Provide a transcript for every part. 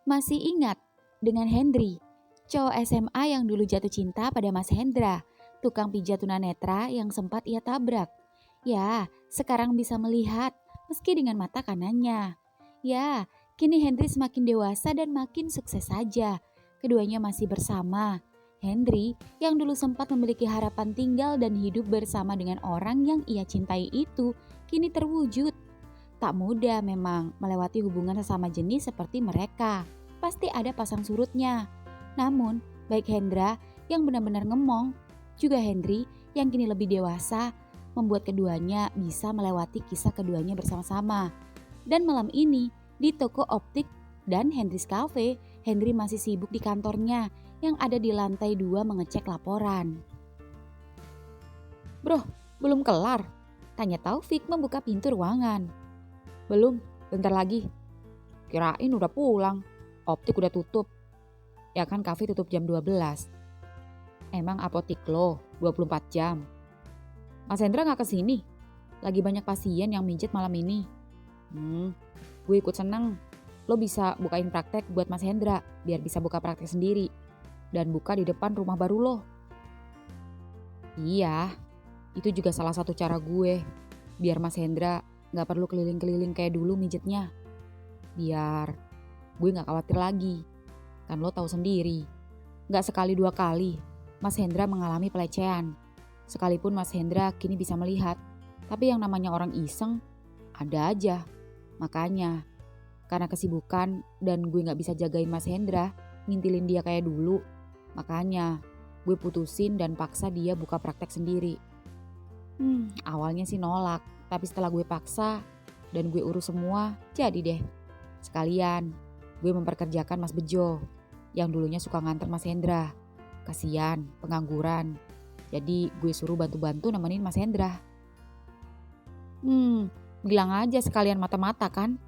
Masih ingat dengan Hendri, cowok SMA yang dulu jatuh cinta pada Mas Hendra, tukang pijat tunanetra yang sempat ia tabrak. Ya, sekarang bisa melihat meski dengan mata kanannya. Ya, kini Hendri semakin dewasa dan makin sukses saja. Keduanya masih bersama. Hendri yang dulu sempat memiliki harapan tinggal dan hidup bersama dengan orang yang ia cintai itu kini terwujud. Tak mudah memang melewati hubungan sesama jenis seperti mereka. Pasti ada pasang surutnya. Namun, baik Hendra yang benar-benar ngemong, juga Hendri yang kini lebih dewasa, membuat keduanya bisa melewati kisah keduanya bersama-sama. Dan malam ini, di toko optik dan Hendry's Cafe, Hendri masih sibuk di kantornya yang ada di lantai 2 mengecek laporan. "Bro, belum kelar?" tanya Taufik membuka pintu ruangan. "Belum, bentar lagi." "Kirain udah pulang, optik udah tutup." "Ya kan kafe tutup jam 12. "Emang apotik lo 24 jam?" "Mas Hendra gak kesini? Lagi banyak pasien yang mijet malam ini." Gue ikut seneng. Lo bisa bukain praktek buat Mas Hendra biar bisa buka praktek sendiri. Dan buka di depan rumah baru lo." "Iya, itu juga salah satu cara gue. Biar Mas Hendra gak perlu keliling-keliling kayak dulu mijetnya. Biar gue gak khawatir lagi. Kan lo tahu sendiri, gak sekali dua kali Mas Hendra mengalami pelecehan. Sekalipun Mas Hendra kini bisa melihat, tapi yang namanya orang iseng ada aja. Makanya, karena kesibukan dan gue gak bisa jagain Mas Hendra, ngintilin dia kayak dulu. Makanya gue putusin dan paksa dia buka praktek sendiri." Awalnya sih nolak, tapi setelah gue paksa dan gue urus semua, jadi deh. Sekalian gue memperkerjakan Mas Bejo yang dulunya suka nganter Mas Hendra. Kasian, pengangguran. Jadi gue suruh bantu-bantu nemenin Mas Hendra. Bilang aja sekalian mata-mata kan.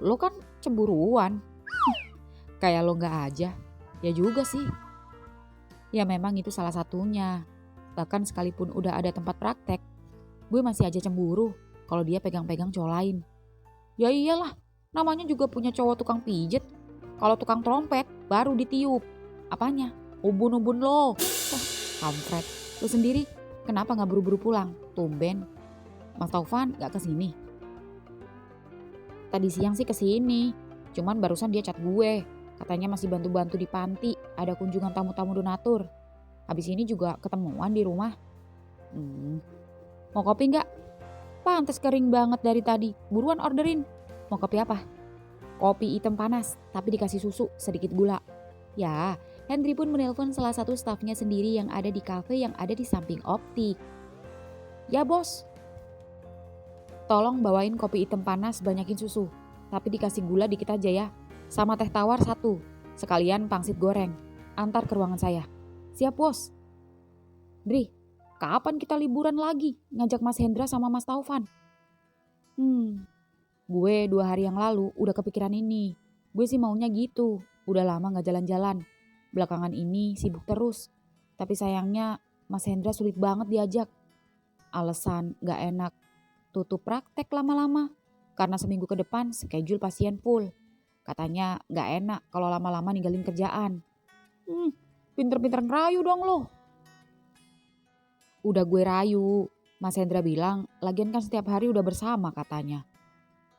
Lo kan cemburuan. Kayak lo gak aja. Ya juga sih. Ya memang itu salah satunya. Bahkan sekalipun udah ada tempat praktek, gue masih aja cemburu kalau dia pegang-pegang cowok lain. Ya iyalah, namanya juga punya cowok tukang pijet. Kalau tukang trompet baru ditiup. Apanya? Ubun-ubun lo. Kampret. Lo sendiri kenapa gak buru-buru pulang? Tumben. Mas Taufan gak kesini? Tadi siang sih kesini. Cuman barusan dia chat gue. Katanya masih bantu-bantu di panti. Ada kunjungan tamu-tamu donatur. Habis ini juga ketemuan di rumah. Mau kopi gak? Pantes kering banget dari tadi. Buruan orderin. Mau kopi apa? Kopi hitam panas, tapi dikasih susu, sedikit gula. Ya, Hendri pun menelpon salah satu stafnya sendiri yang ada di kafe yang ada di samping optik. "Ya bos, tolong bawain kopi hitam panas, banyakin susu. Tapi dikasih gula dikit aja ya. Sama teh tawar 1. Sekalian pangsit goreng. Antar ke ruangan saya." "Siap bos." "Dri, kapan kita liburan lagi ngajak Mas Hendra sama Mas Taufan?" Gue 2 hari yang lalu udah kepikiran ini. Gue sih maunya gitu. Udah lama gak jalan-jalan. Belakangan ini sibuk terus. Tapi sayangnya Mas Hendra sulit banget diajak. Alasan gak enak tutup praktek lama-lama. Karena seminggu ke depan schedule pasien full. Katanya gak enak kalau lama-lama ninggalin kerjaan. Pinter-pinter ngerayu dong lo. Udah gue rayu. Mas Hendra bilang lagian kan setiap hari udah bersama katanya.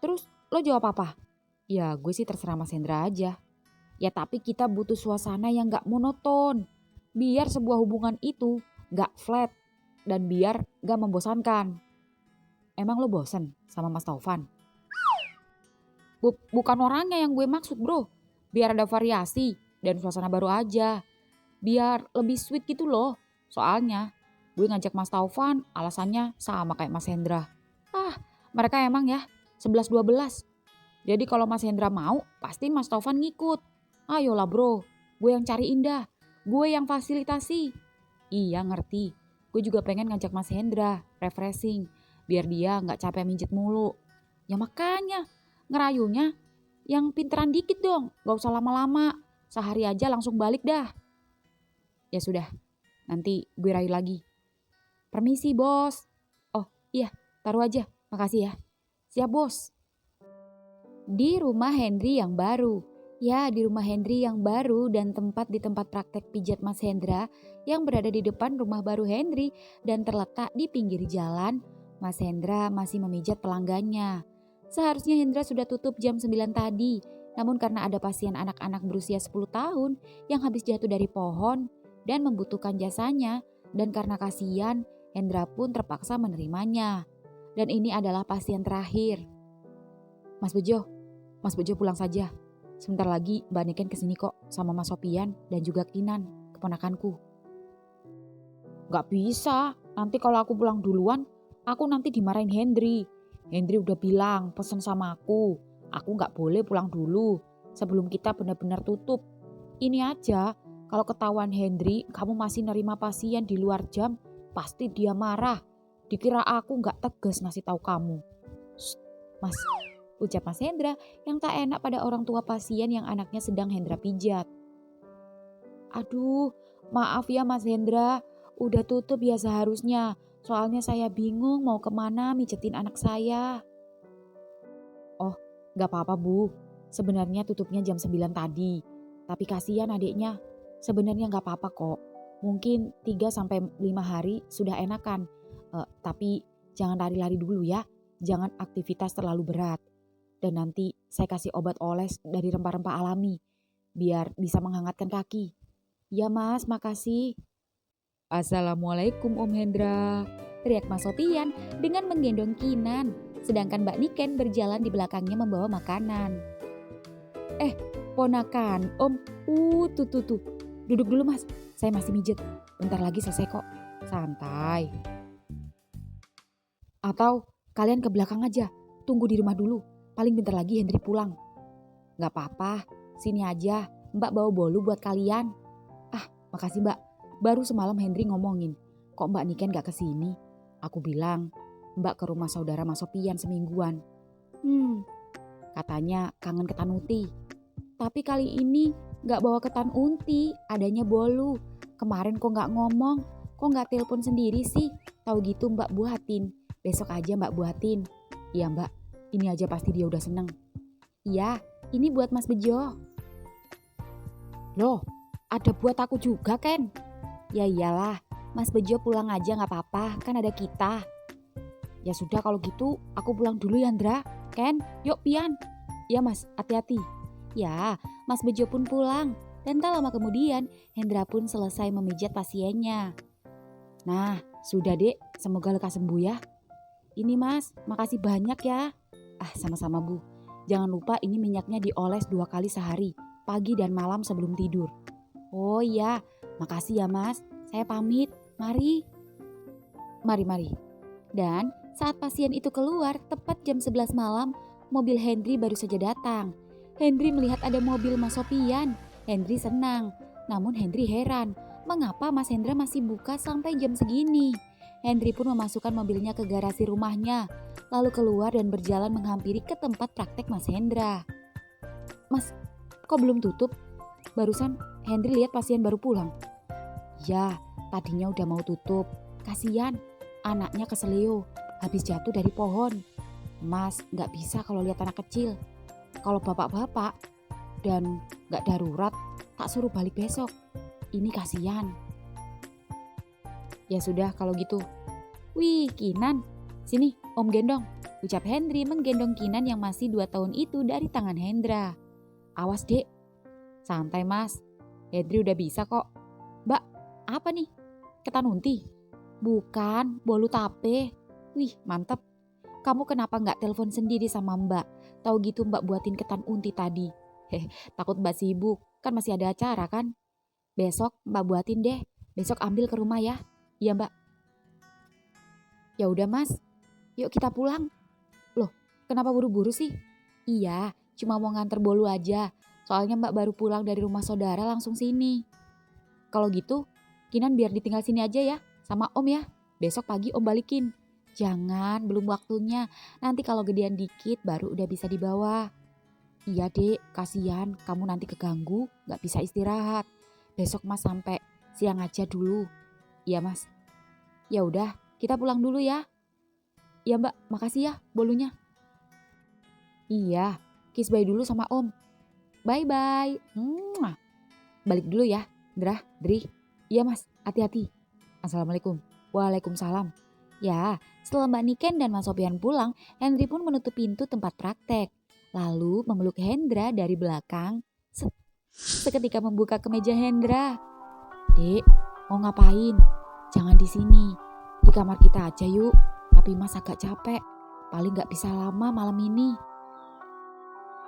Terus lo jawab apa? Ya gue sih terserah Mas Hendra aja. Ya tapi kita butuh suasana yang gak monoton. Biar sebuah hubungan itu gak flat. Dan biar gak membosankan. Emang lo bosen sama Mas Taufan? Bukan orangnya yang gue maksud bro. Biar ada variasi dan suasana baru aja. Biar lebih sweet gitu loh. Soalnya gue ngajak Mas Taufan alasannya sama kayak Mas Hendra. Mereka emang ya 11-12. Jadi kalau Mas Hendra mau pasti Mas Taufan ngikut. Ayolah bro, gue yang cari indah. Gue yang fasilitasi. Iya ngerti, gue juga pengen ngajak Mas Hendra refreshing. Biar dia gak capek mijet mulu. Ya makanya ngerayunya yang pinteran dikit dong. Gak usah lama-lama, sehari aja langsung balik dah. Ya sudah, nanti gue rayu lagi. Permisi bos. Oh iya, taruh aja, makasih ya. Siap bos. Di rumah Hendri yang baru. Ya, di rumah Hendri yang baru dan di tempat praktek pijat Mas Hendra yang berada di depan rumah baru Hendri dan terletak di pinggir jalan, Mas Hendra masih memijat pelanggannya. Seharusnya Hendra sudah tutup jam 9 tadi, namun karena ada pasien anak-anak berusia 10 tahun yang habis jatuh dari pohon dan membutuhkan jasanya, dan karena kasihan, Hendra pun terpaksa menerimanya. Dan ini adalah pasien terakhir. Mas Bejo pulang saja. Sebentar lagi Mbak Niken kesini kok sama Mas Sopian dan juga Kinan, keponakanku. Gak bisa, nanti kalau aku pulang duluan, aku nanti dimarahin Hendri. Hendri udah bilang pesen sama aku gak boleh pulang dulu sebelum kita benar-benar tutup. Ini aja, kalau ketahuan Hendri kamu masih nerima pasien di luar jam, pasti dia marah. Dikira aku gak tegas ngasih tahu kamu. Shh, Mas, ucap Mas Hendra yang tak enak pada orang tua pasien yang anaknya sedang Hendra pijat. Aduh, maaf ya Mas Hendra, udah tutup ya seharusnya. Soalnya saya bingung mau kemana mijetin anak saya. Oh, gak apa-apa Bu. Sebenarnya tutupnya jam 9 tadi. Tapi kasihan adiknya. Sebenarnya gak apa-apa kok. Mungkin 3-5 hari sudah enakan. Tapi jangan lari-lari dulu ya. Jangan aktivitas terlalu berat. Dan nanti saya kasih obat oles dari rempah-rempah alami. Biar bisa menghangatkan kaki. Ya Mas, makasih. Assalamualaikum Om Hendra, teriak Mas Sopian dengan menggendong Kinan. Sedangkan Mbak Niken berjalan di belakangnya membawa makanan. Ponakan Om, tuh. Duduk dulu Mas, saya masih mijet. Bentar lagi selesai kok, santai. Atau kalian ke belakang aja, tunggu di rumah dulu. Paling bentar lagi Hendri pulang. Gak apa-apa, sini aja, Mbak bawa bolu buat kalian. Makasih Mbak, baru semalam Hendri ngomongin, kok Mbak Niken gak kesini? Aku bilang, Mbak ke rumah saudara Mas Sopian semingguan. Katanya kangen ketan unti. Tapi kali ini gak bawa ketan unti, adanya bolu. Kemarin kok gak ngomong, kok gak telepon sendiri sih? Tahu gitu Mbak buatin, besok aja Mbak buatin. Iya Mbak, ini aja pasti dia udah seneng. Iya, ini buat Mas Bejo. Loh, ada buat aku juga Ken. Ya iyalah, Mas Bejo pulang aja gak apa-apa, kan ada kita. Ya sudah kalau gitu aku pulang dulu ya Ndra. Ken, yuk Pian. Ya Mas, hati-hati. Ya, Mas Bejo pun pulang. Dan tak lama kemudian Hendra pun selesai memijat pasiennya. Nah, sudah Dek, semoga lekas sembuh ya. Ini Mas, makasih banyak ya. Sama-sama Bu. Jangan lupa ini minyaknya dioles 2 kali sehari, pagi dan malam sebelum tidur. Oh iya, makasih ya Mas. Saya pamit. Mari. Mari. Dan saat pasien itu keluar tepat jam 11 malam, mobil Hendri baru saja datang. Hendri melihat ada mobil Mas Sopian. Hendri senang. Namun Hendri heran, mengapa Mas Hendra masih buka sampai jam segini? Hendri pun memasukkan mobilnya ke garasi rumahnya, lalu keluar dan berjalan menghampiri ke tempat praktek Mas Hendra. Mas, kok belum tutup? Barusan Hendri lihat pasien baru pulang. Ya, tadinya udah mau tutup. Kasihan, anaknya keseleo, habis jatuh dari pohon. Mas gak bisa kalau lihat anak kecil. Kalau bapak-bapak dan gak darurat, tak suruh balik besok. Ini kasihan. Ya sudah kalau gitu. Wih, Kinan, sini Om gendong. Ucap Hendri menggendong Kinan yang masih 2 tahun itu dari tangan Hendra. Awas Dek. Santai Mas, Hendri udah bisa kok. Mbak, apa nih? Ketan unti? Bukan, bolu tape. Wih, mantep. Kamu kenapa gak telepon sendiri sama Mbak? Tahu gitu Mbak buatin ketan unti tadi. Takut Mbak sibuk, kan masih ada acara kan? Besok Mbak buatin deh, besok ambil ke rumah ya. Iya Mbak. Ya udah Mas, yuk kita pulang. Loh, kenapa buru-buru sih? Iya, cuma mau nganter bolu aja. Soalnya Mbak baru pulang dari rumah saudara langsung sini. Kalau gitu, Kinan biar ditinggal sini aja ya, sama Om ya. Besok pagi Om balikin. Jangan, belum waktunya. Nanti kalau gedean dikit baru udah bisa dibawa. Iya Dek, kasihan kamu nanti keganggu, gak bisa istirahat. Besok Mas sampai siang aja dulu. Iya Mas. Ya udah, kita pulang dulu ya. Iya Mbak, makasih ya bolunya. Iya, kiss bye dulu sama Om. Bye-bye. Balik dulu ya, Drah, Dri. Iya mas, hati-hati. Assalamualaikum. Waalaikumsalam. Ya, setelah Mbak Niken dan Mas Sofian pulang, Henry pun menutup pintu tempat praktek. Lalu memeluk Hendra dari belakang. Seketika membuka kemeja Hendra. Dek, mau ngapain? Jangan di sini. Di kamar kita aja yuk. Tapi mas agak capek. Paling gak bisa lama malam ini.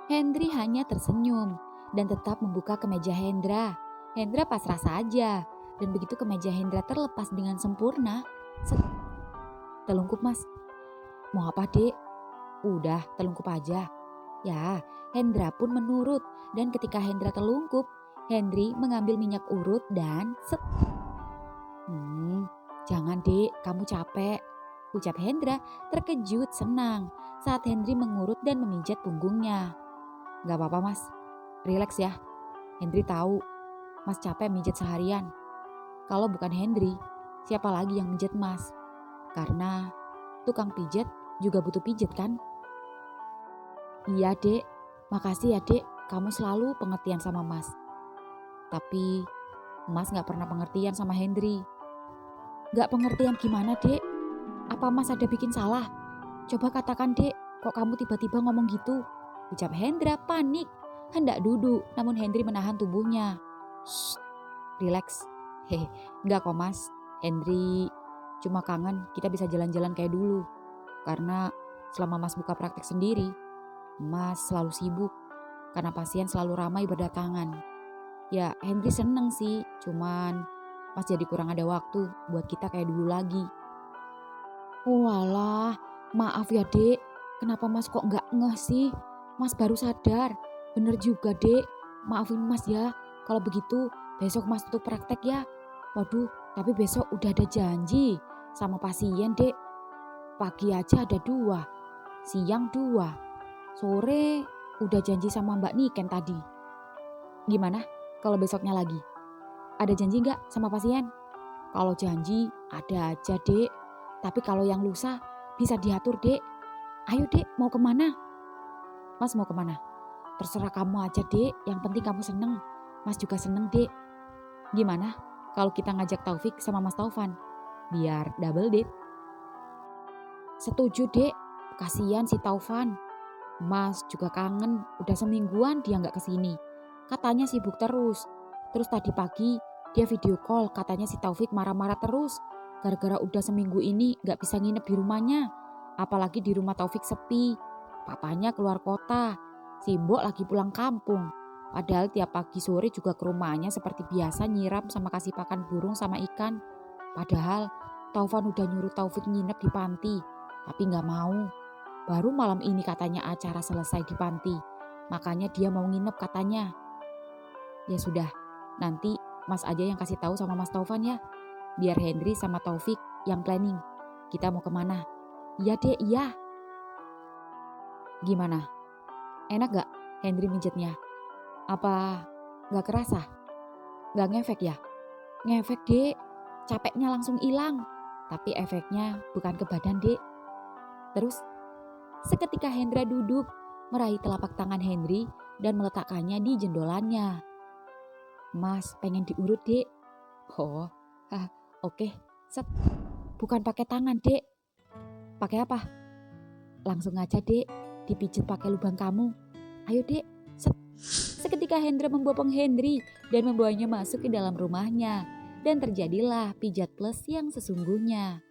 Henry hanya tersenyum dan tetap membuka kemeja Hendra. Hendra pasrah saja. Dan begitu kemeja Hendra terlepas dengan sempurna. Telungkup mas. Mau apa dek? Udah telungkup aja. Ya, Hendra pun menurut. Dan ketika Hendra telungkup, Henry mengambil minyak urut dan jangan dek, kamu capek. Ucap Hendra terkejut senang saat Henry mengurut dan memijat punggungnya. Gak apa-apa mas, rileks ya. Henry tahu mas capek mijat seharian. Kalau bukan Henry, siapa lagi yang mijat mas? Karena tukang pijat juga butuh pijat kan? Iya dek, makasih ya dek, kamu selalu pengertian sama mas. Tapi mas gak pernah pengertian sama Henry. Gak pengertian gimana dek? Apa mas ada bikin salah? Coba katakan dek, kok kamu tiba-tiba ngomong gitu? Ucap Hendra panik, hendak duduk namun Henry menahan tubuhnya. Shh, relax. Hehe, enggak kok mas. Henry cuma kangen kita bisa jalan-jalan kayak dulu. Karena selama mas buka praktek sendiri, mas selalu sibuk. Karena pasien selalu ramai berdatangan. Ya Henry seneng sih, cuman mas jadi kurang ada waktu buat kita kayak dulu lagi. Walah, maaf ya dek. Kenapa mas kok nggak ngeh sih? Mas baru sadar. Bener juga dek. Maafin mas ya. Kalau begitu besok mas tutup praktek ya. Waduh, tapi besok udah ada janji sama pasien dek. Pagi aja ada 2, siang 2, sore udah janji sama Mbak Niken tadi. Gimana kalau besoknya lagi? Ada janji nggak sama pasien? Kalau janji ada aja dek. Tapi kalau yang lusa bisa diatur dek. Ayo dek, mau kemana? Mas mau kemana? Terserah kamu aja dek, yang penting kamu seneng. Mas juga seneng dek. Gimana kalau kita ngajak Taufik sama Mas Taufan? Biar double date. Setuju dek, kasihan si Taufan. Mas juga kangen, udah semingguan dia gak kesini. Katanya sibuk terus. Terus tadi pagi dia video call, katanya si Taufik marah-marah terus. Gara-gara udah seminggu ini gak bisa nginep di rumahnya. Apalagi di rumah Taufik sepi. Papanya keluar kota. Si Mbok lagi pulang kampung. Padahal tiap pagi sore juga ke rumahnya seperti biasa nyiram sama kasih pakan burung sama ikan. Padahal Taufan udah nyuruh Taufik nginep di panti. Tapi gak mau. Baru malam ini katanya acara selesai di panti. Makanya dia mau nginep katanya. Ya sudah, nanti Mas aja yang kasih tahu sama Mas Taufan ya. Biar Henry sama Taufik yang planning. Kita mau kemana? Iya dek, iya. Gimana? Enak gak Henry mijitnya? Apa gak kerasa? Gak ngefek ya? Ngefek dek, capeknya langsung hilang. Tapi efeknya bukan ke badan dek. Terus seketika Hendra duduk meraih telapak tangan Henry dan meletakkannya di jendolannya. Mas pengen diurut dek. Oh, oke. Set. Bukan pakai tangan dek. Pakai apa? Langsung aja dek, dipijit pakai lubang kamu. Ayo dek. Set. Seketika Hendra membopong Henry dan membawanya masuk ke dalam rumahnya. Dan terjadilah pijat plus yang sesungguhnya.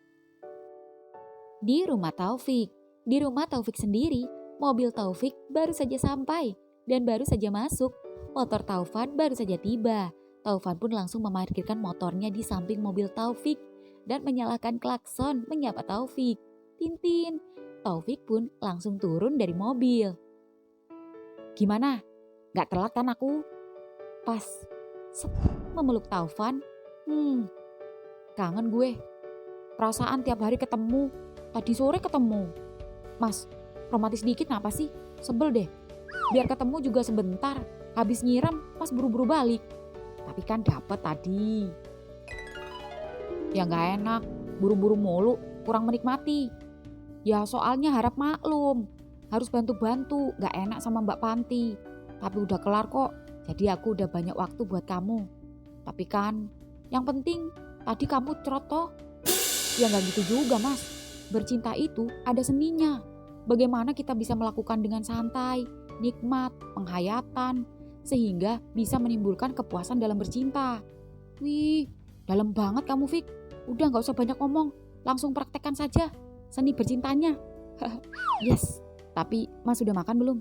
Di rumah Taufik. Di rumah Taufik sendiri, mobil Taufik baru saja sampai dan baru saja masuk. Motor Taufan baru saja tiba. Taufan pun langsung memarkirkan motornya di samping mobil Taufik dan menyalakan klakson menyapa Taufik. Tintin. Taufik pun langsung turun dari mobil. Gimana? Gak telat kan aku? Pas. Memeluk Taufan. Kangen gue. Perasaan tiap hari ketemu. Tadi sore ketemu. Mas, romantis dikit ngapa sih? Sebel deh. Biar ketemu juga sebentar. Habis nyiram, mas buru-buru balik. Tapi kan dapet tadi. Ya gak enak. Buru-buru mulu, kurang menikmati. Ya soalnya harap maklum. Harus bantu-bantu, gak enak sama Mbak Panti. Tapi udah kelar kok, jadi aku udah banyak waktu buat kamu. Tapi kan, yang penting tadi kamu cerot toh. Ya gak gitu juga mas, bercinta itu ada seninya. Bagaimana kita bisa melakukan dengan santai, nikmat, penghayatan, sehingga bisa menimbulkan kepuasan dalam bercinta. Wih, dalam banget kamu Fik. Udah gak usah banyak ngomong, langsung praktekkan saja seni bercintanya. Yes, tapi mas sudah makan belum?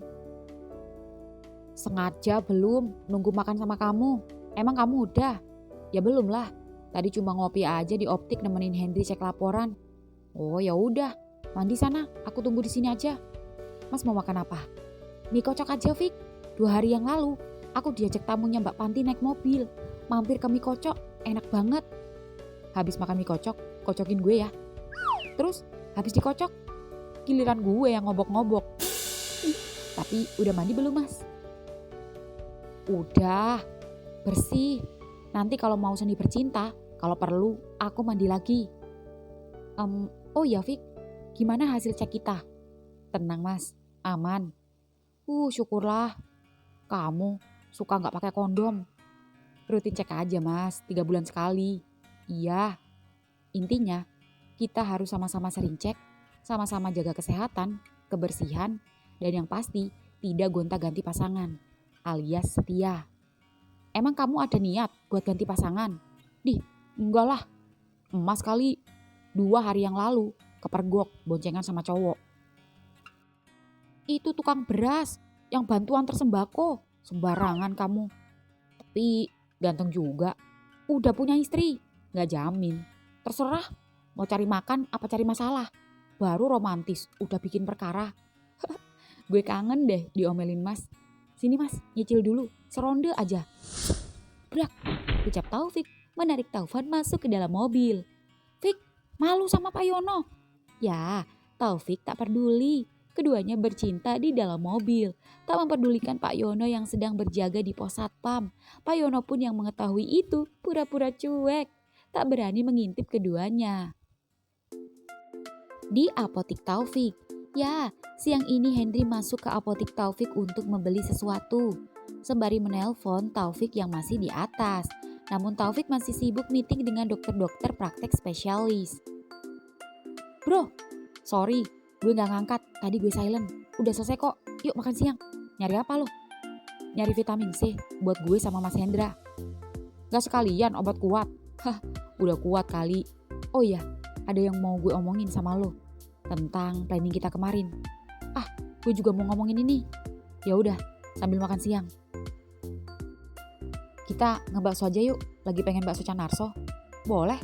Sengaja belum, nunggu makan sama kamu. Emang kamu udah? Ya belum lah. Tadi cuma ngopi aja di optik nemenin Henry cek laporan. Oh ya udah, mandi sana. Aku tunggu di sini aja. Mas mau makan apa? Mie kocok aja, Fik. 2 hari yang lalu, aku diajak tamunya Mbak Panti naik mobil. Mampir ke mie kocok, enak banget. Habis makan mie kocok, kocokin gue ya. Terus habis dikocok, giliran gue yang ngobok-ngobok. Tapi udah mandi belum, Mas? Udah, bersih. Nanti kalau mau seni bercinta, kalau perlu aku mandi lagi. Oh ya Fik, gimana hasil cek kita? Tenang mas, aman. Syukurlah. Kamu suka gak pakai kondom? Rutin cek aja mas, 3 bulan sekali. Iya, intinya kita harus sama-sama sering cek, sama-sama jaga kesehatan, kebersihan, dan yang pasti tidak gonta-ganti pasangan, alias setia. Emang kamu ada niat buat ganti pasangan? Enggak lah. Emas kali 2 hari yang lalu kepergok boncengan sama cowok. Itu tukang beras yang bantuan tersembako. Sembarangan kamu. Tapi ganteng juga. Udah punya istri. Gak jamin. Terserah mau cari makan apa cari masalah. Baru romantis udah bikin perkara. Gue kangen deh diomelin mas. Sini mas, nyicil dulu, seronde aja. Brak, ucap Taufik menarik Taufan masuk ke dalam mobil. Fik, malu sama Pak Yono. Ya, Taufik tak peduli. Keduanya bercinta di dalam mobil. Tak mempedulikan Pak Yono yang sedang berjaga di pos satpam. Pak Yono pun yang mengetahui itu pura-pura cuek. Tak berani mengintip keduanya. Di apotik Taufik. Ya, siang ini Henry masuk ke apotik Taufik untuk membeli sesuatu. Sembari menelpon Taufik yang masih di atas. Namun Taufik masih sibuk meeting dengan dokter-dokter praktek spesialis. Bro, sorry, gue gak ngangkat. Tadi gue silent. Udah selesai kok. Yuk makan siang. Nyari apa lo? Nyari vitamin C buat gue sama Mas Hendra. Gak sekalian obat kuat. Udah kuat kali. Oh iya, ada yang mau gue omongin sama lo. Tentang planning kita kemarin. Gue juga mau ngomongin ini. Ya udah, sambil makan siang. Kita ngebakso aja yuk. Lagi pengen bakso Canarso. Boleh?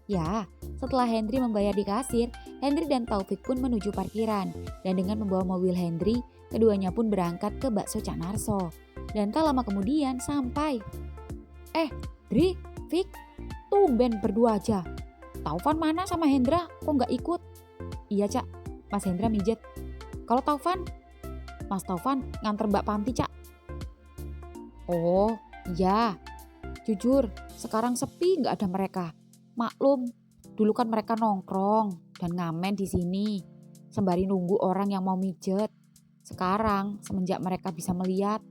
Ya, setelah Henry membayar di kasir, Henry dan Taufik pun menuju parkiran. Dan dengan membawa mobil Henry, keduanya pun berangkat ke bakso Canarso. Dan tak lama kemudian sampai. Dri, Fik, tumben berdua aja. Taufan mana sama Hendra? Kok gak ikut? Iya Cak, Mas Hendra mijet. Kalau Taufan? Mas Taufan nganter Mbak Panti Cak. Oh iya, jujur sekarang sepi gak ada mereka. Maklum, dulu kan mereka nongkrong dan ngamen di sini. Sembari nunggu orang yang mau mijet. Sekarang semenjak mereka bisa melihat,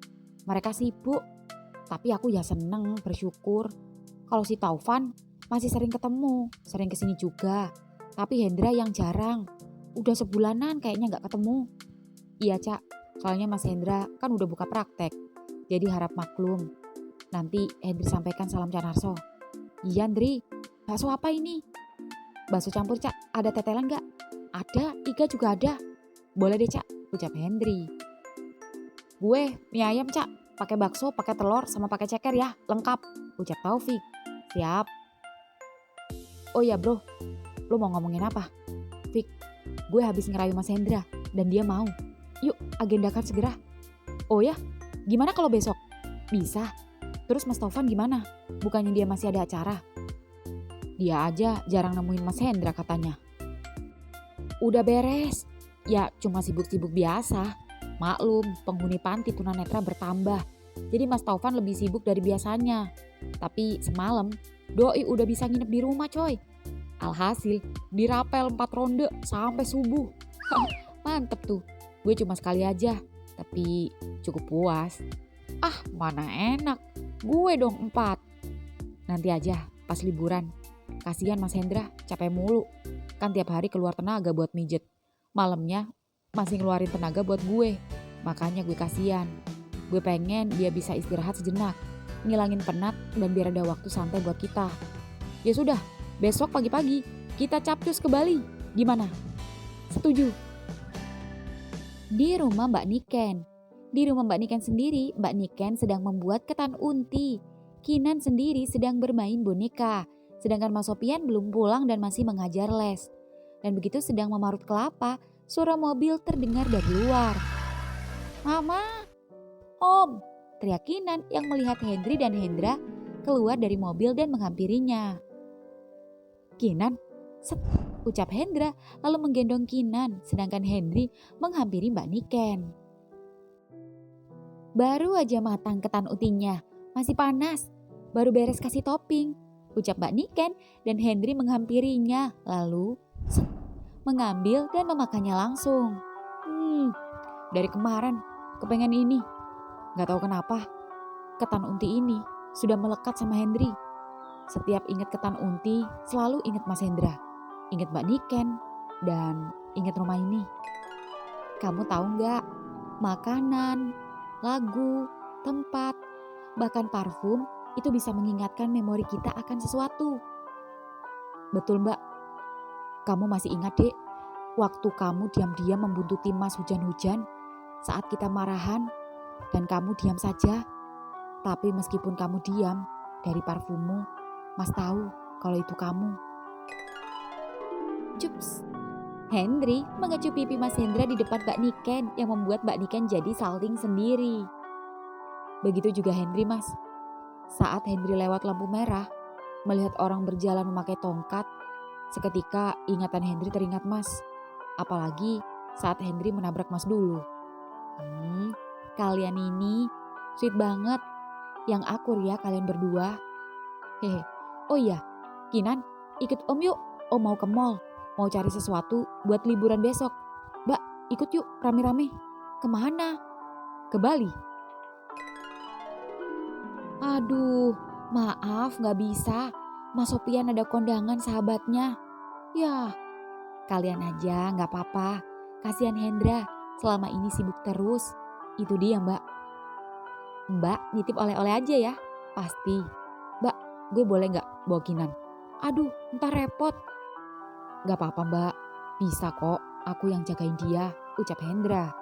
mereka sibuk. Tapi aku ya seneng, bersyukur. Kalau si Taufan masih sering ketemu, sering kesini juga. Tapi Hendra yang jarang. Udah sebulanan kayaknya gak ketemu. Iya Cak, soalnya Mas Hendra kan udah buka praktek. Jadi harap maklum. Nanti Hendri sampaikan salam Canarso. Iya Andri, bakso apa ini? Bakso campur Cak, ada tetelan gak? Ada, iga juga ada. Boleh deh Cak, ucap Hendri. Gue mie ayam Cak, pakai bakso, pakai telur, sama pakai ceker ya, lengkap. Ucap Taufik. Siap. Oh ya bro, lo mau ngomongin apa? Fik, gue habis ngerayu Mas Hendra dan dia mau. Yuk agendakan segera. Oh ya, gimana kalau besok? Bisa. Terus Mas Taufan gimana? Bukannya dia masih ada acara? Dia aja jarang nemuin Mas Hendra katanya. Udah beres. Ya cuma sibuk-sibuk biasa. Maklum, penghuni panti tunanetra bertambah. Jadi Mas Taufan lebih sibuk dari biasanya. Tapi semalam Doi udah bisa nginep di rumah coy. Alhasil dirapel 4 ronde sampai subuh. Mantep tuh. Gue cuma sekali aja, tapi cukup puas. Ah, mana enak. Gue dong 4. Nanti aja pas liburan. Kasihan Mas Hendra, capek mulu. Kan tiap hari keluar tenaga buat mijet. Malamnya masih ngeluarin tenaga buat gue. Makanya gue kasihan. Gue pengen dia bisa istirahat sejenak. Ngilangin penat dan biar ada waktu santai buat kita. Ya sudah, besok pagi-pagi kita capcus ke Bali. Gimana? Setuju. Di rumah Mbak Niken. Di rumah Mbak Niken sendiri, Mbak Niken sedang membuat ketan unti. Kinan sendiri sedang bermain boneka. Sedangkan Mas Sopian belum pulang dan masih mengajar les. Dan begitu sedang memarut kelapa, suara mobil terdengar dari luar. Mama, Om, teriak Kinan yang melihat Henry dan Hendra keluar dari mobil dan menghampirinya. Kinan, set, ucap Hendra lalu menggendong Kinan, sedangkan Henry menghampiri Mbak Niken. Baru aja matang ketan untinya, masih panas, baru beres kasih topping, ucap Mbak Niken dan Henry menghampirinya, lalu set, mengambil dan memakannya langsung. Dari kemarin kepengen ini, gak tahu kenapa, ketan unti ini sudah melekat sama Henry. Setiap ingat ketan unti, selalu ingat Mas Hendra, ingat Mbak Niken, dan ingat rumah ini. Kamu tahu nggak? Makanan, lagu, tempat, bahkan parfum itu bisa mengingatkan memori kita akan sesuatu. Betul Mbak. Kamu masih ingat Dek, waktu kamu diam-diam membuntuti Mas hujan-hujan saat kita marahan dan kamu diam saja. Tapi meskipun kamu diam, dari parfummu, Mas tahu kalau itu kamu. Cups. Henry mengecup pipi Mas Hendra di depan Mbak Niken yang membuat Mbak Niken jadi salting sendiri. Begitu juga Henry Mas. Saat Henry lewat lampu merah, melihat orang berjalan memakai tongkat, seketika ingatan Henry teringat Mas. Apalagi saat Henry menabrak Mas dulu. Kalian ini sweet banget. Yang akur ya kalian berdua. Hehe. Oh iya, Kinan ikut Om yuk. Om mau ke mall. Mau cari sesuatu buat liburan besok. Mbak, ikut yuk rame-rame. Kemana? Ke Bali. Aduh, maaf gak bisa. Mas Sopian ada kondangan sahabatnya. Ya, kalian aja gak apa-apa. Kasihan Hendra, selama ini sibuk terus. Itu dia Mbak. Mbak nitip oleh-oleh aja ya. Pasti. Mbak, gue boleh gak bawa Kinan? Aduh, ntar repot. Gak apa-apa Mbak, bisa kok, aku yang jagain dia, ucap Hendra.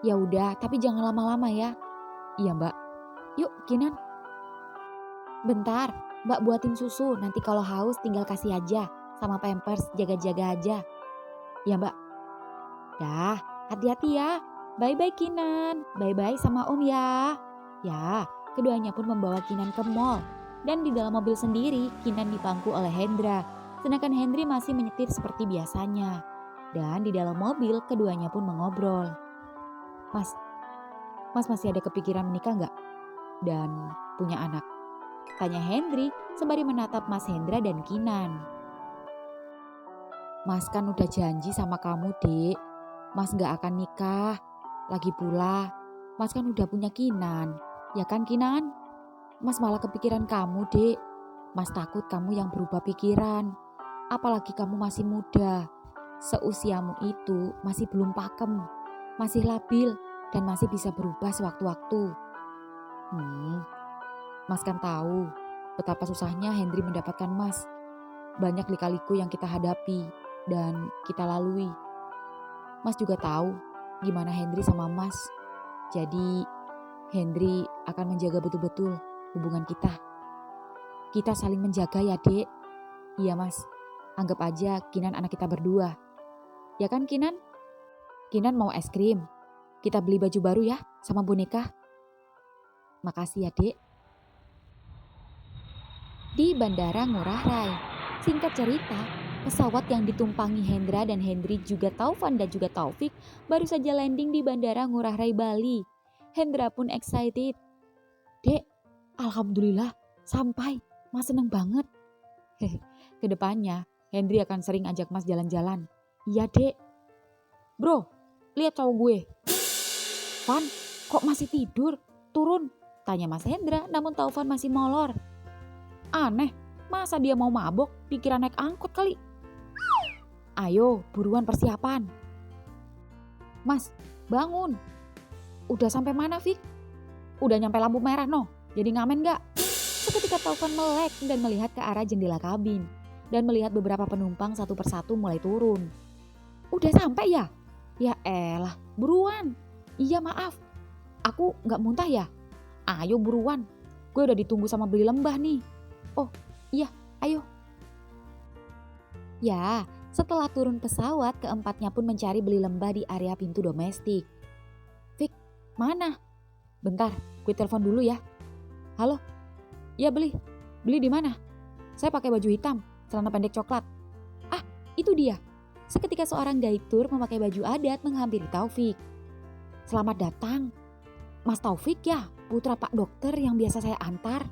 Ya udah, tapi jangan lama-lama ya. Iya Mbak. Yuk Kinan. Bentar, Mbak buatin susu, nanti kalau haus tinggal kasih aja. Sama Pampers, jaga-jaga aja. Ya Mbak. Dah, hati-hati ya. Bye-bye Kinan, bye-bye sama Om ya. Ya, keduanya pun membawa Kinan ke mall. Dan di dalam mobil sendiri, Kinan dipangku oleh Hendra. Sedangkan Henry masih menyetir seperti biasanya. Dan di dalam mobil keduanya pun mengobrol. Mas masih ada kepikiran menikah nggak? Dan punya anak? Tanya Henry sembari menatap Mas Hendra dan Kinan. Mas kan udah janji sama kamu Dek. Mas nggak akan nikah. Lagi pula Mas kan udah punya Kinan. Ya kan Kinan? Mas malah kepikiran kamu Dek. Mas takut kamu yang berubah pikiran. Apalagi kamu masih muda, seusiamu itu masih belum pakem, masih labil dan masih bisa berubah sewaktu-waktu. Mas kan tahu betapa susahnya Henry mendapatkan Mas. Banyak lika-liku yang kita hadapi dan kita lalui. Mas juga tahu gimana Henry sama Mas. Jadi Henry akan menjaga betul-betul hubungan kita. Kita saling menjaga ya Dek. Iya Mas. Anggap aja Kinan anak kita berdua. Ya kan Kinan? Kinan mau es krim. Kita beli baju baru ya sama boneka. Makasih ya Dek. Di Bandara Ngurah Rai. Singkat cerita, pesawat yang ditumpangi Hendra dan Henry juga Taufan dan juga Taufik baru saja landing di Bandara Ngurah Rai Bali. Hendra pun excited. Dek, alhamdulillah sampai. Mas seneng banget. Kedepannya Henry akan sering ajak Mas jalan-jalan. Iya Dek. Bro, lihat cowok gue. Van, kok masih tidur? Turun, Tanya Mas Hendra, namun Taufan masih molor. Aneh, masa dia mau mabok, dikira naik angkot kali. Ayo, buruan persiapan. Mas, bangun. Udah sampai mana, Fik? Udah nyampe lampu merah, no. Jadi ngamen gak? Seketika Taufan melek dan melihat ke arah jendela kabin. Dan melihat beberapa penumpang satu persatu mulai turun. Udah sampai ya? Ya elah, buruan. Iya maaf, aku gak muntah ya? Ayo buruan, gue udah ditunggu sama Beli Lembah nih. Oh iya, ayo. Ya, setelah turun pesawat, keempatnya pun mencari Beli Lembah di area pintu domestik. Fik, mana? Bentar, gue telepon dulu ya. Halo? Ya Beli di mana? Saya pakai baju hitam, celana pendek coklat. Ah, itu dia. Seketika seorang gaitur memakai baju adat menghampiri Taufik. Selamat datang. Mas Taufik ya, putra Pak Dokter yang biasa saya antar.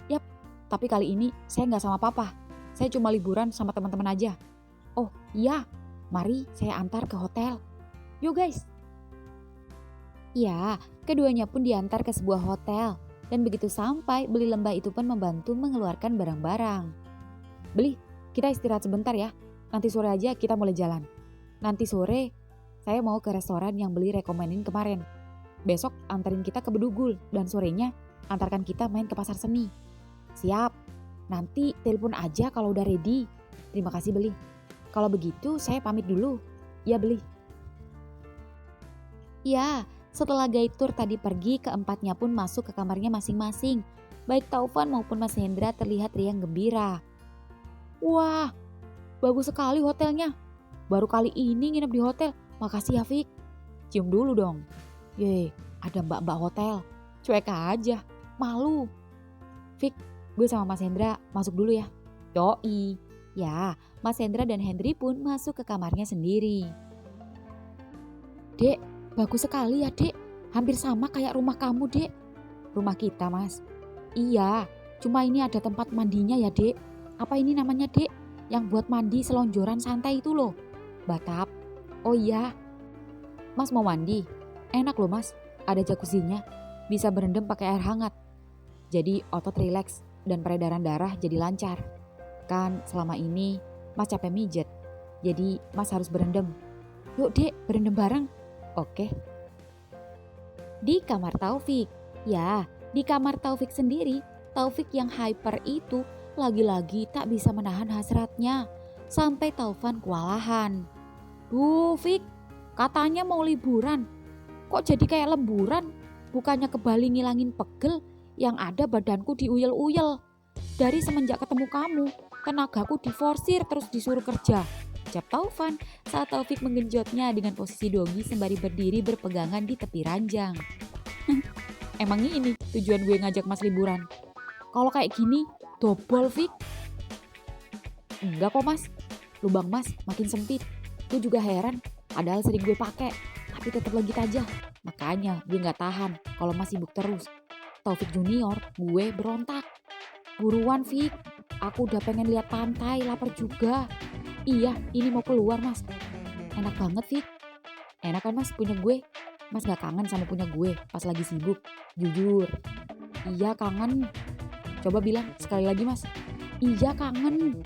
Yap, tapi kali ini saya nggak sama papa. Saya cuma liburan sama teman-teman aja. Oh iya, mari saya antar ke hotel. Yuk guys. Ya, keduanya pun diantar ke sebuah hotel. Dan begitu sampai, Beli Lembah itu pun membantu mengeluarkan barang-barang. Beli, kita istirahat sebentar ya. Nanti sore aja kita mulai jalan. Nanti sore saya mau ke restoran yang Beli rekomenin kemarin. Besok anterin kita ke Bedugul dan sorenya antarkan kita main ke pasar seni. Siap, nanti telepon aja kalau udah ready. Terima kasih Beli. Kalau begitu saya pamit dulu. Ya Beli. Ya, setelah gaitur tadi pergi, keempatnya pun masuk ke kamarnya masing-masing. Baik Taufan maupun Mas Hendra terlihat riang gembira. Wah, bagus sekali hotelnya. Baru kali ini nginep di hotel. Makasih ya Fik. Cium dulu dong. Ye, ada mbak-mbak hotel. Cuek aja, malu. Fik, gue sama Mas Hendra masuk dulu ya. Yoi. Ya, Mas Hendra dan Hendri pun masuk ke kamarnya sendiri. Dek, bagus sekali ya Dek. Hampir sama kayak rumah kamu Dek. Rumah kita Mas. Iya, cuma ini ada tempat mandinya ya Dek. Apa ini namanya Dek? Yang buat mandi selonjoran santai itu loh. Batap. Oh iya. Mas mau mandi? Enak loh Mas. Ada jacuzzinya. Bisa berendam pakai air hangat. Jadi otot rileks dan peredaran darah jadi lancar. Kan selama ini Mas capek mijet. Jadi Mas harus berendam. Yuk Dek, berendam bareng. Oke. Di kamar Taufik. Ya, di kamar Taufik sendiri, Taufik yang hyper itu lagi-lagi tak bisa menahan hasratnya. Sampai Taufan kewalahan. Duh Fik, katanya mau liburan. Kok jadi kayak lemburan? Bukannya ke Bali ngilangin pegel, yang ada badanku diuyel-uyel. Dari semenjak ketemu kamu, tenagaku diforsir terus disuruh kerja. Ucap Taufan saat Taufik menggenjotnya dengan posisi dogi sembari berdiri berpegangan di tepi ranjang. Emang ini tujuan gue ngajak Mas liburan? Kalau kayak gini, dobol Fik. Enggak kok Mas, lubang Mas makin sempit. Gue juga heran, padahal sering gue pakai, tapi tetap legit aja. Makanya gue gak tahan kalau Mas sibuk terus. Taufik Junior, gue berontak. Buruan Fik, aku udah pengen lihat pantai, lapar juga. Iya, ini mau keluar Mas. Enak banget Fik. Enak kan Mas punya gue? Mas gak kangen sama punya gue pas lagi sibuk? Jujur. Iya kangen. Coba bilang sekali lagi Mas. Iya kangen.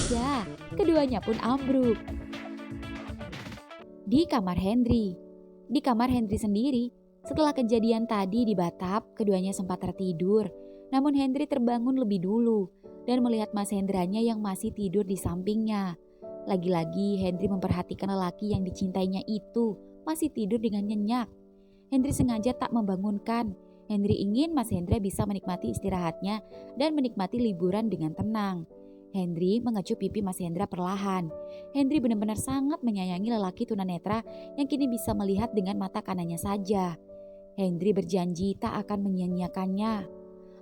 Ya, keduanya pun ambruk. Di kamar Hendri. Di kamar Hendri sendiri, setelah kejadian tadi di batap, keduanya sempat tertidur. Namun Hendri terbangun lebih dulu dan melihat Mas Hendranya yang masih tidur di sampingnya. Lagi-lagi Hendri memperhatikan lelaki yang dicintainya itu masih tidur dengan nyenyak. Hendri sengaja tak membangunkan. Hendri ingin Mas Hendra bisa menikmati istirahatnya dan menikmati liburan dengan tenang. Hendri mengecup pipi Mas Hendra perlahan. Hendri benar-benar sangat menyayangi lelaki tunanetra yang kini bisa melihat dengan mata kanannya saja. Hendri berjanji tak akan menyia-nyiakannya.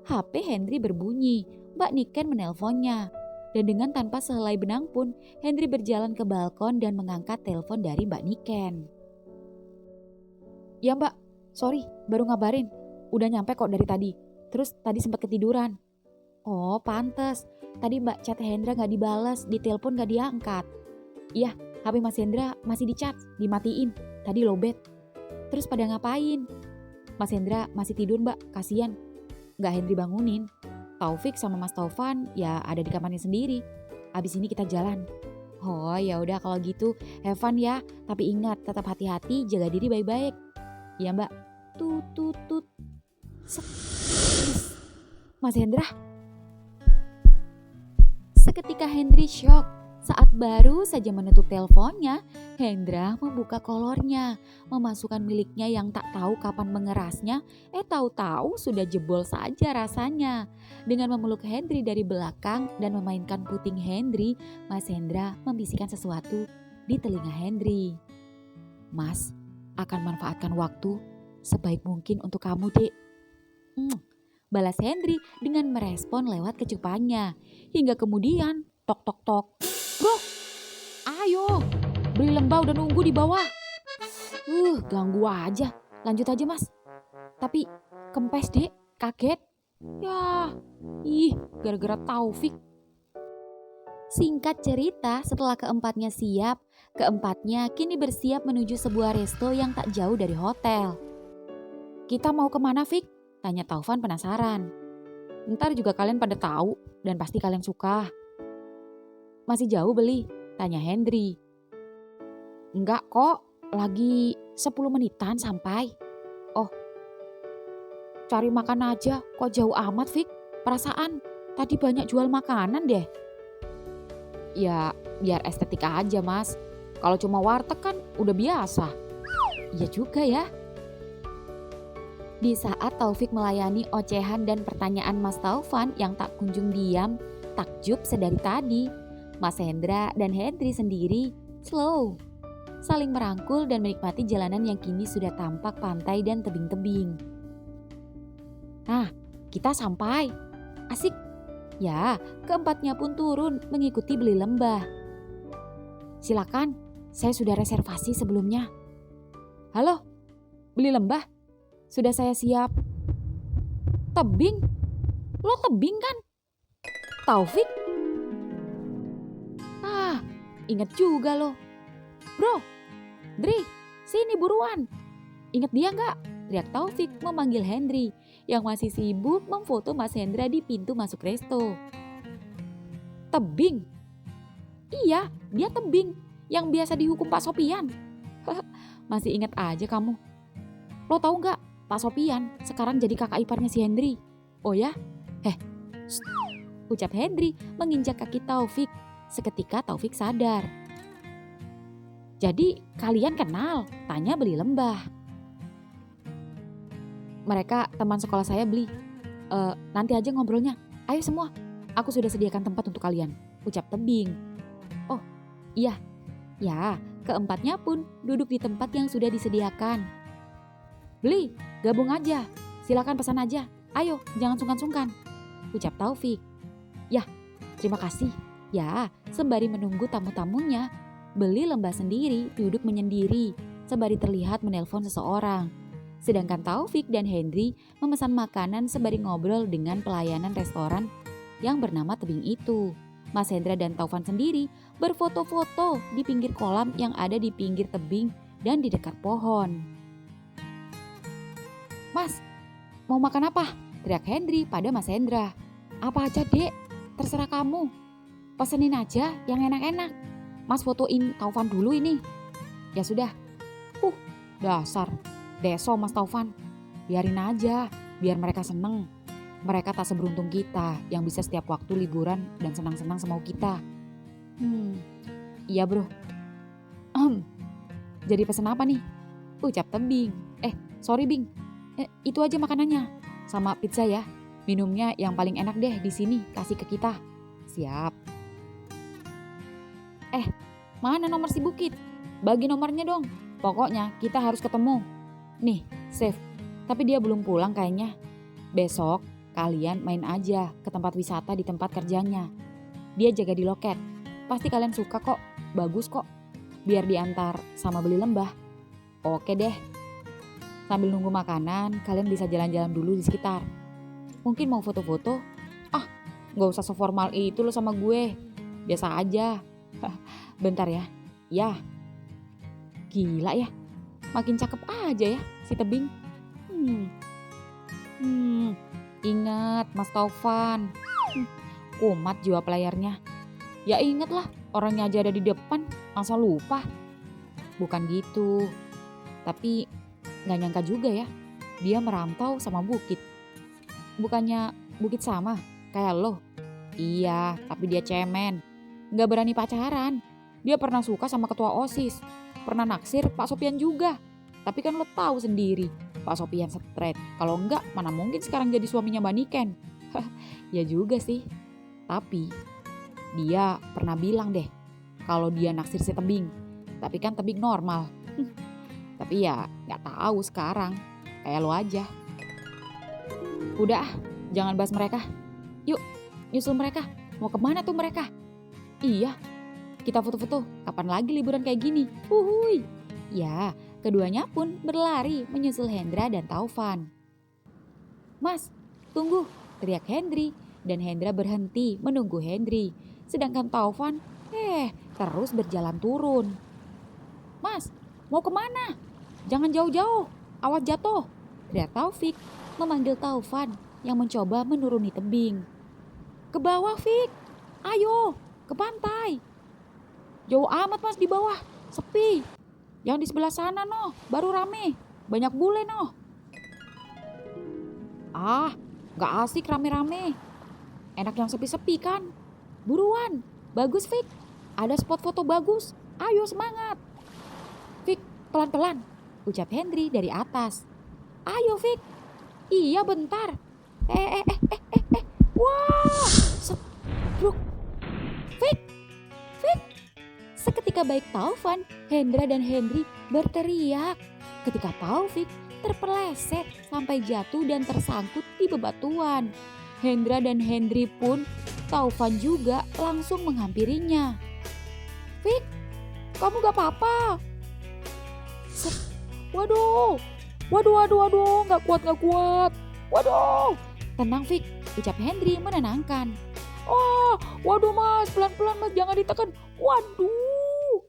HP Hendri berbunyi. Mbak Niken menelponnya. Dan dengan tanpa sehelai benang pun, Hendri berjalan ke balkon dan mengangkat telepon dari Mbak Niken. Ya Mbak, sorry baru ngabarin. Udah nyampe kok dari tadi. Terus tadi sempat ketiduran. Oh pantes, tadi Mbak chat Hendra gak dibales, di telepon gak diangkat. Iya, HP Mas Hendra masih di charge, dimatiin. Tadi lowbat. Terus pada ngapain? Mas Hendra masih tidur mbak, kasihan. Gak Henry bangunin. Taufik sama Mas Taufan ya ada di kamarnya sendiri. Abis ini kita jalan. Oh ya udah kalau gitu, have fun ya. Tapi ingat tetap hati-hati, jaga diri baik-baik. Iya mbak. Tut tut tut. Set. Mas Hendra. Seketika Henry shock. Saat baru saja menutup teleponnya, Hendra membuka kolornya, memasukkan miliknya yang tak tahu kapan mengerasnya, tahu-tahu sudah jebol saja rasanya. Dengan memeluk Henry dari belakang dan memainkan puting Henry, Mas Hendra membisikkan sesuatu di telinga Henry. Mas, akan manfaatkan waktu sebaik mungkin untuk kamu, Dek. Balas Henry dengan merespon lewat kecupannya. Hingga kemudian, tok tok tok. Bro, ayo, beli lembah udah nunggu di bawah. Ganggu aja, lanjut aja mas. Tapi kempes dek, kaget. Ya, gara-gara Taufik. Singkat cerita, setelah keempatnya siap, keempatnya kini bersiap menuju sebuah resto yang tak jauh dari hotel. Kita mau kemana Fik? Tanya Taufan penasaran. Ntar juga kalian pada tahu dan pasti kalian suka. Masih jauh beli? Tanya Henry. Enggak kok, lagi 10 menitan sampai. Oh, cari makan aja, kok jauh amat Fik? Perasaan tadi banyak jual makanan deh. Ya, biar estetika aja mas. Kalau cuma warteg kan udah biasa. Iya juga ya. Di saat Taufik melayani ocehan dan pertanyaan Mas Taufan yang tak kunjung diam, takjub sedari tadi. Mas Hendra dan Henry sendiri slow, saling merangkul dan menikmati jalanan yang kini sudah tampak pantai dan tebing-tebing. Nah, kita sampai. Asik. Ya, keempatnya pun turun mengikuti beli lembah. Silakan, saya sudah reservasi sebelumnya. Halo, beli lembah? Sudah saya siap. Tebing? Lo tebing kan? Taufik? Ingat juga lo. Bro, Dri, sini buruan. Ingat dia gak? Teriak Taufik memanggil Henry yang masih sibuk memfoto Mas Hendra di pintu masuk resto. Tebing? Iya, dia tebing yang biasa dihukum Pak Sopian. Masih ingat aja kamu. Lo tahu gak, Pak Sopian sekarang jadi kakak iparnya si Henry. Oh ya? Ucap Henry menginjak kaki Taufik. Seketika Taufik sadar. Jadi kalian kenal? Tanya beli lembah. Mereka teman sekolah saya beli. Nanti aja ngobrolnya. Ayo semua, aku sudah sediakan tempat untuk kalian. Ucap tebing. Oh iya, ya keempatnya pun duduk di tempat yang sudah disediakan. Beli, gabung aja. Silakan pesan aja. Ayo, jangan sungkan-sungkan. Ucap Taufik. Yah, terima kasih. Ya, sembari menunggu tamu-tamunya, beli lembah sendiri duduk menyendiri, sembari terlihat menelpon seseorang. Sedangkan Taufik dan Henry memesan makanan sembari ngobrol dengan pelayanan restoran yang bernama Tebing itu. Mas Hendra dan Taufan sendiri berfoto-foto di pinggir kolam yang ada di pinggir tebing dan di dekat pohon. Mas, mau makan apa? Teriak Henry pada Mas Hendra. Apa aja dek, terserah kamu. Pesenin aja yang enak-enak. Mas fotoin Taufan dulu ini. Ya sudah. Dasar. Deso Mas Taufan. Biarin aja, biar mereka seneng. Mereka tak seberuntung kita yang bisa setiap waktu liburan dan senang-senang semau kita. Iya bro. Jadi pesen apa nih? Ucap tebing. Sorry Bing. Itu aja makanannya. Sama pizza ya. Minumnya yang paling enak deh di sini, kasih ke kita. Siap. Mana nomor si Bukit? Bagi nomornya dong. Pokoknya kita harus ketemu. Nih, save. Tapi dia belum pulang kayaknya. Besok kalian main aja ke tempat wisata di tempat kerjanya. Dia jaga di loket. Pasti kalian suka kok. Bagus kok. Biar diantar sama beli lembah. Oke deh. Sambil nunggu makanan, kalian bisa jalan-jalan dulu di sekitar. Mungkin mau foto-foto? Gak usah seformal itu lo sama gue. Biasa aja. Bentar ya. Ya. Gila ya. Makin cakep aja ya si tebing. Hmm, ingat Mas Taufan. Kumat jiwa pelayarnya. Ya ingatlah, orangnya aja ada di depan, masa lupa. Bukan gitu, tapi gak nyangka juga ya, dia merantau sama Bukit. Bukannya Bukit sama, kayak lo. Iya, tapi dia cemen. Gak berani pacaran. Dia pernah suka sama ketua OSIS. Pernah naksir Pak Sopian juga. Tapi kan lo tahu sendiri, Pak Sopian straight. Kalau enggak, mana mungkin sekarang jadi suaminya Mbak Niken. Ya juga sih. Tapi dia pernah bilang deh, kalau dia naksir si Tebing. Tapi kan Tebing normal. Tapi ya gak tahu sekarang. Kayak lo aja. Udah, jangan bahas mereka. Yuk, nyusul mereka. Mau kemana tuh mereka? Iya, kita foto-foto. Kapan lagi liburan kayak gini? Uhuy. Ya, keduanya pun berlari menyusul Hendra dan Taufan. Mas, tunggu, teriak Hendri. Dan Hendra berhenti menunggu Hendri. Sedangkan Taufan, terus berjalan turun. Mas, mau kemana? Jangan jauh-jauh, awas jatuh, teriak Taufik memanggil Taufan yang mencoba menuruni tebing. Ke bawah, Fik. Ayo, ke pantai. Jauh amat mas di bawah, sepi. Yang di sebelah sana noh, baru rame. Banyak bule noh. Ah, gak asik rame-rame. Enak yang sepi-sepi kan. Buruan, bagus Fik. Ada spot foto bagus. Ayo semangat. Fik, pelan-pelan, ucap Hendri dari atas. Ayo Fik. Iya bentar. Wah, setruk. Fik. Seketika baik Taufan, Hendra dan Hendri berteriak. Ketika Taufik terpeleset sampai jatuh dan tersangkut di bebatuan. Hendra dan Hendri pun, Taufan juga langsung menghampirinya. Fik, kamu gak apa-apa? Waduh, gak kuat. Waduh, tenang Fik, ucap Hendri menenangkan. Oh, waduh mas, pelan-pelan mas, jangan ditekan. Waduh.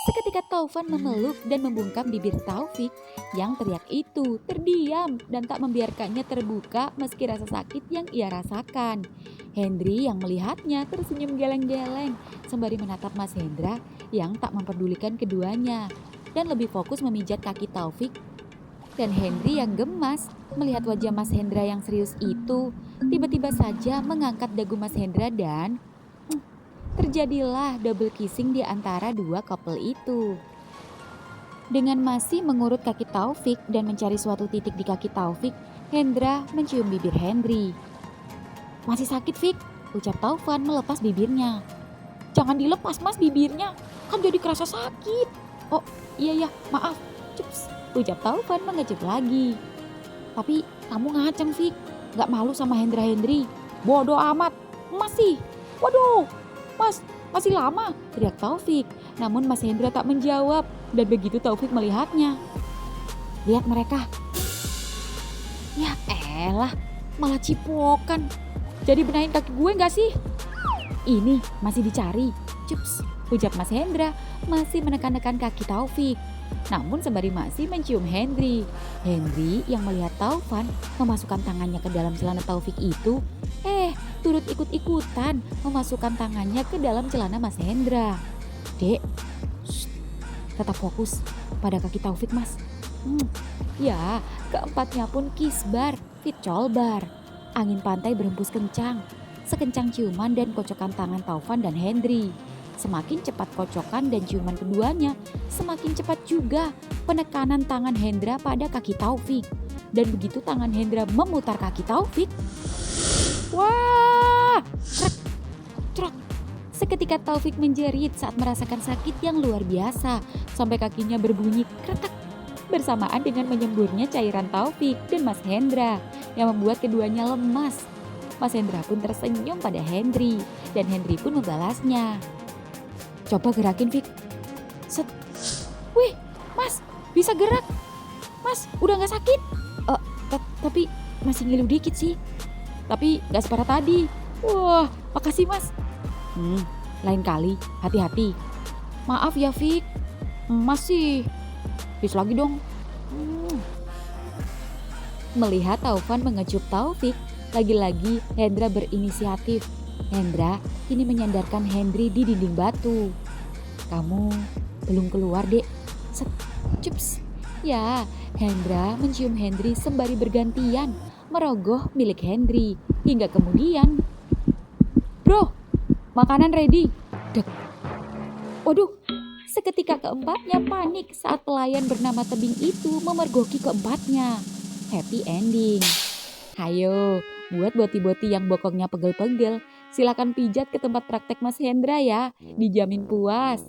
Seketika Taufan memeluk dan membungkam bibir Taufik yang teriak itu terdiam dan tak membiarkannya terbuka meski rasa sakit yang ia rasakan. Hendri yang melihatnya tersenyum geleng-geleng sembari menatap Mas Hendra yang tak memperdulikan keduanya dan lebih fokus memijat kaki Taufik. Dan Hendri yang gemas melihat wajah Mas Hendra yang serius itu tiba-tiba saja mengangkat dagu Mas Hendra dan terjadilah double kissing di antara dua couple itu. Dengan masih mengurut kaki Taufik dan mencari suatu titik di kaki Taufik, Hendra mencium bibir Hendri. Masih sakit Fik, ucap Taufan melepas bibirnya. Jangan dilepas mas bibirnya, kan jadi kerasa sakit. Oh iya maaf, cups, ucap Taufan mengecup lagi. Tapi kamu ngaceng Fik, gak malu sama Hendri. Bodoh amat, masih. Waduh, mas masih lama, teriak Taufik. Namun Mas Hendra tak menjawab dan begitu Taufik melihatnya. Lihat mereka. Ya elah, malah cipokan. Jadi benahin kaki gue gak sih? Ini masih dicari, cups, ucap Mas Hendra masih menekan-nekan kaki Taufik. Namun sembari masih mencium Hendri. Hendri yang melihat Taufan memasukkan tangannya ke dalam celana Taufik itu, turut ikut-ikutan memasukkan tangannya ke dalam celana Mas Hendra. Dek, tetap fokus pada kaki Taufik mas. Ya, keempatnya pun kisbar, fit colbar. Angin pantai berhembus kencang, sekencang ciuman dan kocokan tangan Taufan dan Hendri. Semakin cepat kocokan dan ciuman keduanya, semakin cepat juga penekanan tangan Hendra pada kaki Taufik. Dan begitu tangan Hendra memutar kaki Taufik, wah, truk. Seketika Taufik menjerit saat merasakan sakit yang luar biasa, sampai kakinya berbunyi kretek. Bersamaan dengan menyemburnya cairan Taufik dan Mas Hendra yang membuat keduanya lemas. Mas Hendra pun tersenyum pada Hendri dan Hendri pun membalasnya. Coba gerakin Fik. Set. Wih, Mas, bisa gerak. Mas, udah gak sakit? Tapi masih ngilu dikit sih. Tapi gak separah tadi. Wah, makasih Mas. Lain kali hati-hati. Maaf ya Fik. Mas sih. Please lagi dong. Melihat Taufan mengecup Taufik, lagi-lagi Hendra berinisiatif. Hendra kini menyandarkan Hendri di dinding batu. Kamu belum keluar, Dek. Set, cups. Ya, Hendra mencium Hendri sembari bergantian merogoh milik Hendri. Hingga kemudian, bro, makanan ready. Dek. Waduh, seketika keempatnya panik saat pelayan bernama Tebing itu memergoki keempatnya. Happy ending. Hayo, buat boti-boti yang bokongnya pegel-pegel, silakan pijat ke tempat praktek Mas Hendra ya, dijamin puas.